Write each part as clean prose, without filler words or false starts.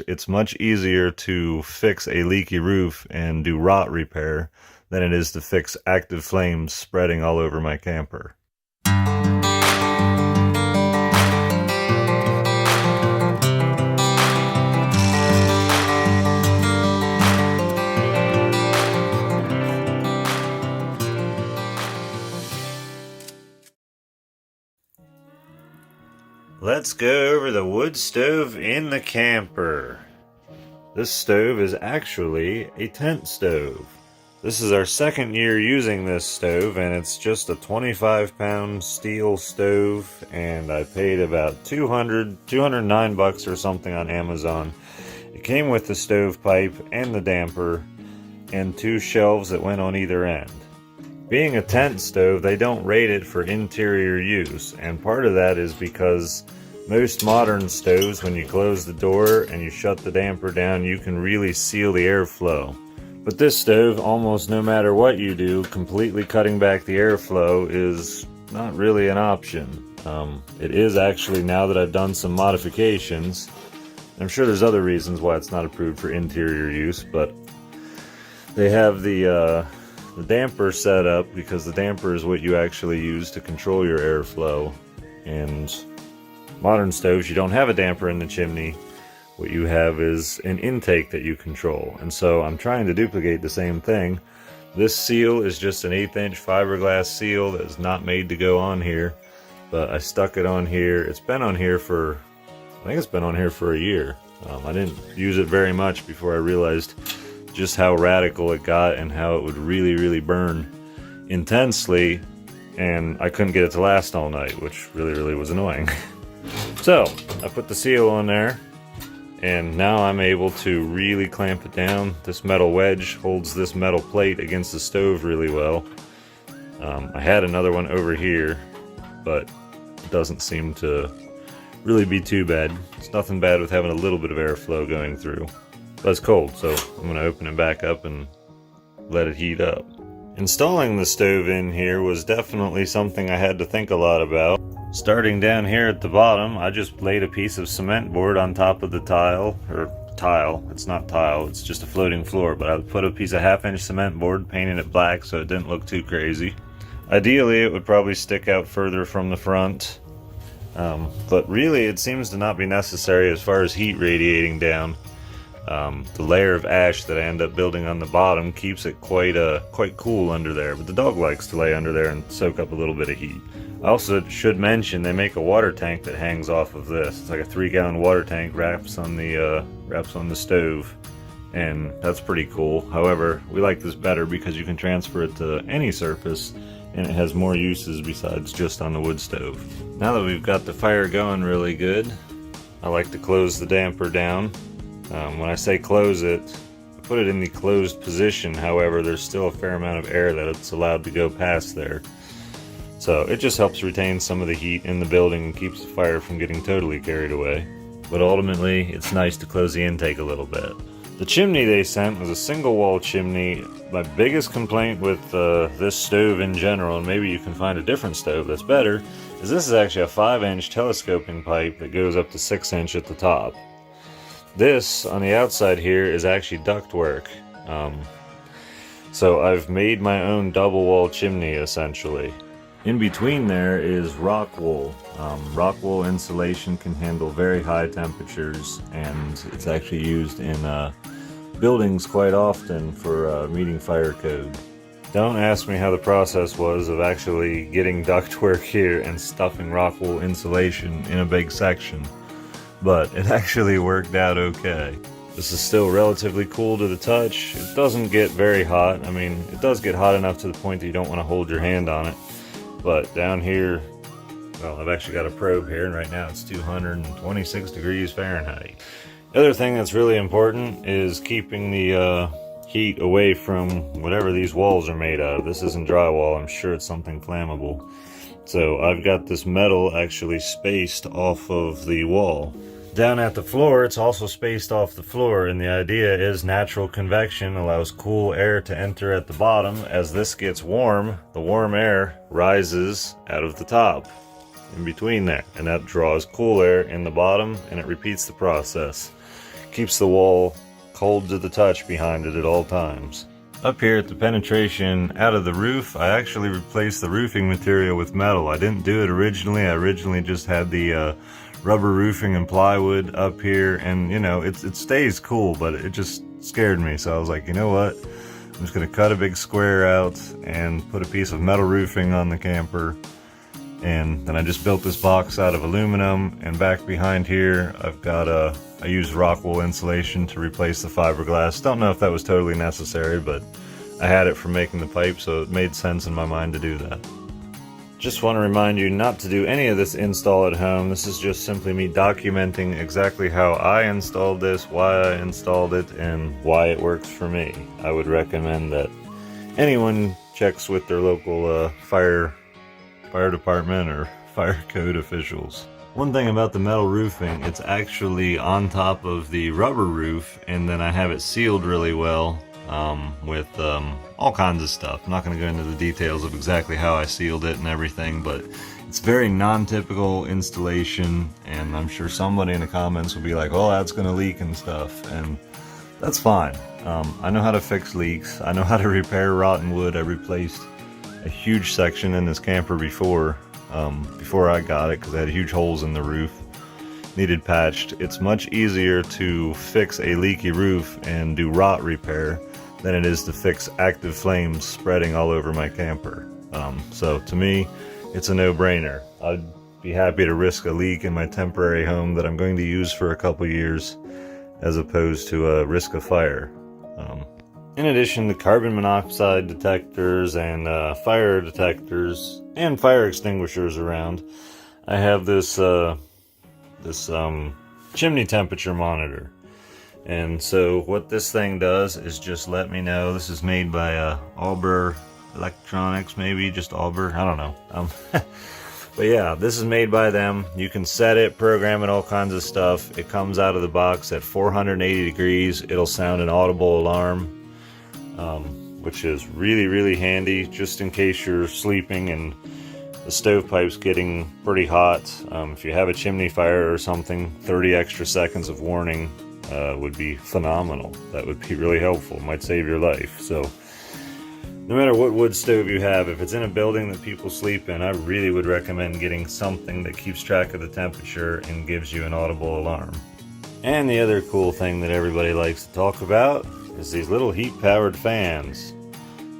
fact, it's much easier to fix a leaky roof and do rot repair than it is to fix active flames spreading all over my camper. Let's go over the wood stove in the camper. This stove is actually a tent stove. This is our second year using this stove, and it's just a 25-pound steel stove, and I paid about $209 or something on Amazon. It came with the stovepipe and the damper and 2 shelves that went on either end. Being a tent stove, they don't rate it for interior use, and part of that is because most modern stoves, when you close the door and you shut the damper down, you can really seal the airflow. But this stove, almost no matter what you do, completely cutting back the airflow is not really an option. It is actually, now that I've done some modifications. I'm sure there's other reasons why it's not approved for interior use, but they have the damper set up because the damper is what you actually use to control your airflow. And modern stoves, you don't have a damper in the chimney. What you have is an intake that you control. And so I'm trying to duplicate the same thing. This seal is just an 1/8" fiberglass seal that is not made to go on here, but I stuck it on here. It's been on here for, I think it's been on here for a year. I didn't use it very much before I realized just how radical it got and how it would really burn intensely, and I couldn't get it to last all night, which really was annoying. So I put the seal on there, and now I'm able to really clamp it down. This metal wedge holds this metal plate against the stove really well. I had another one over here, but it doesn't seem to really be too bad. It's nothing bad with having a little bit of airflow going through. But it's cold, so I'm going to open it back up and let it heat up. Installing the stove in here was definitely something I had to think a lot about. Starting down here at the bottom, I just laid a piece of cement board on top of the tile, it's not tile, it's just a floating floor, but I put a piece of 1/2" cement board, painted it black so it didn't look too crazy. Ideally, it would probably stick out further from the front, but really it seems to not be necessary as far as heat radiating down. The layer of ash that I end up building on the bottom keeps it quite cool under there, but the dog likes to lay under there and soak up a little bit of heat. I also should mention they make a water tank that hangs off of this. It's like a 3-gallon water tank wraps on the stove, and that's pretty cool. However, we like this better because you can transfer it to any surface, and it has more uses besides just on the wood stove. Now that we've got the fire going really good, I like to close the damper down. When I say close it, I put it in the closed position. However, there's still a fair amount of air that it's allowed to go past there. So it just helps retain some of the heat in the building and keeps the fire from getting totally carried away. But ultimately, it's nice to close the intake a little bit. The chimney they sent was a single wall chimney. My biggest complaint with this stove in general, and maybe you can find a different stove that's better, is this is actually a 5" telescoping pipe that goes up to 6" at the top. This, on the outside here, is actually ductwork. So I've made my own double wall chimney, essentially. In between there is rock wool. Rock wool insulation can handle very high temperatures, and it's actually used in buildings quite often for meeting fire code. Don't ask me how the process was of actually getting ductwork here and stuffing rock wool insulation in a big section, but it actually worked out okay. This is still relatively cool to the touch. It doesn't get very hot. I mean, it does get hot enough to the point that you don't want to hold your hand on it. But down here, well, I've actually got a probe here, and right now it's 226 degrees Fahrenheit. The other thing that's really important is keeping the heat away from whatever these walls are made out of. This isn't drywall, I'm sure it's something flammable. So I've got this metal actually spaced off of the wall. Down at the floor, it's also spaced off the floor, and the idea is natural convection allows cool air to enter at the bottom. As this gets warm, the warm air rises out of the top in between there, and that draws cool air in the bottom, and it repeats the process. keeps the wall cold to the touch behind it at all times. Up here at the penetration out of the roof, I actually replaced the roofing material with metal. I didn't do it originally. I originally just had the rubber roofing and plywood up here, and you know, it stays cool, but it just scared me. So I was like, you know what? I'm just gonna cut a big square out and put a piece of metal roofing on the camper. And then I just built this box out of aluminum, and back behind here I've got I used rock wool insulation to replace the fiberglass. Don't know if that was totally necessary, but I had it from making the pipe, so it made sense in my mind to do that. Just want to remind you not to do any of this install at home. This is just simply me documenting exactly how I installed this, why I installed it, and why it works for me. I would recommend that anyone checks with their local fire department or fire code officials. One thing about the metal roofing, it's actually on top of the rubber roof, and then I have it sealed really well with all kinds of stuff. I'm not going to go into the details of exactly how I sealed it and everything, but it's very non-typical installation, and I'm sure somebody in the comments will be like, oh, that's going to leak and stuff, and that's fine. I know how to fix leaks. I know how to repair rotten wood. I replaced a huge section in this camper before I got it, because I had huge holes in the roof, needed patched. It's much easier to fix a leaky roof and do rot repair than it is to fix active flames spreading all over my camper. So to me, it's a no-brainer. I'd be happy to risk a leak in my temporary home that I'm going to use for a couple years, as opposed to risk a fire. In addition to carbon monoxide detectors and fire detectors and fire extinguishers around, I have this chimney temperature monitor. And so what this thing does is just let me know. This is made by Auber Electronics, maybe just Auber, I don't know. But yeah, this is made by them. You can set it, program it, all kinds of stuff. It comes out of the box at 480 degrees. It'll sound an audible alarm, which is really, really handy, just in case you're sleeping and the stovepipe's getting pretty hot. If you have a chimney fire or something, 30 extra seconds of warning would be phenomenal. That would be really helpful. It might save your life. So no matter what wood stove you have, if it's in a building that people sleep in, I really would recommend getting something that keeps track of the temperature and gives you an audible alarm. And the other cool thing that everybody likes to talk about is these little heat-powered fans.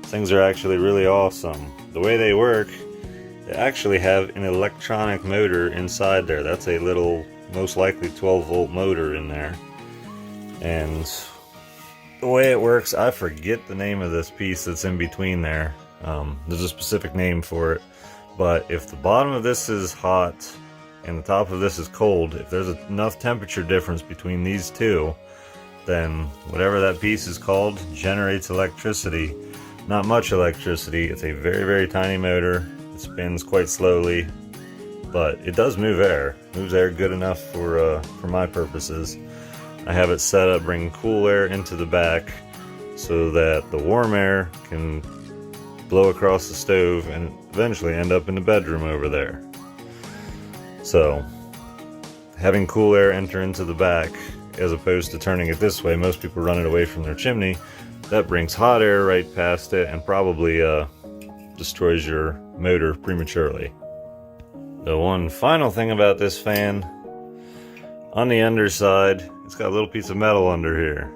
Things are actually really awesome. The way they work, they actually have an electronic motor inside there. That's a little, most likely 12-volt motor in there. And the way it works, I forget the name of this piece that's in between there. There's a specific name for it. But if the bottom of this is hot and the top of this is cold, if there's enough temperature difference between these two, then whatever that piece is called generates electricity. Not much electricity. It's a very, very tiny motor. It spins quite slowly, but it does move air. Moves air good enough for my purposes. I have it set up, bring cool air into the back so that the warm air can blow across the stove and eventually end up in the bedroom over there. So having cool air enter into the back, as opposed to turning it this way, most people run it away from their chimney. That brings hot air right past it and probably destroys your motor prematurely. The one final thing about this fan, on the underside, it's got a little piece of metal under here.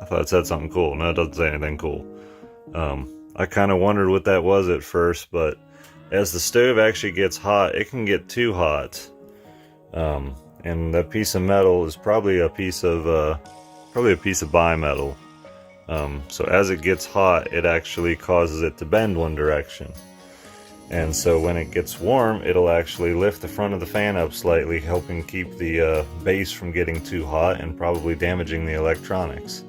I thought it said something cool. No, it doesn't say anything cool. I kind of wondered what that was at first, but as the stove actually gets hot, it can get too hot. And that piece of metal is probably a piece of bimetal. So as it gets hot, it actually causes it to bend one direction. And so when it gets warm, it'll actually lift the front of the fan up slightly, helping keep the base from getting too hot and probably damaging the electronics.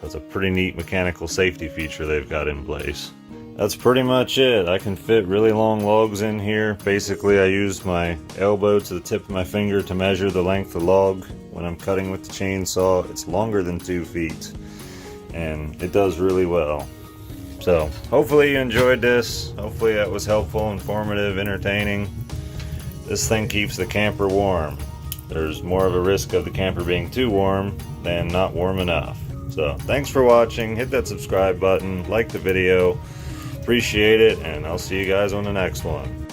That's a pretty neat mechanical safety feature they've got in place. That's pretty much it. I can fit really long logs in here. Basically, I use my elbow to the tip of my finger to measure the length of log. When I'm cutting with the chainsaw, it's longer than 2 feet. And it does really well. So, hopefully you enjoyed this. Hopefully that was helpful, informative, entertaining. This thing keeps the camper warm. There's more of a risk of the camper being too warm and not warm enough. So thanks for watching. Hit that subscribe button, like the video, appreciate it, and I'll see you guys on the next one.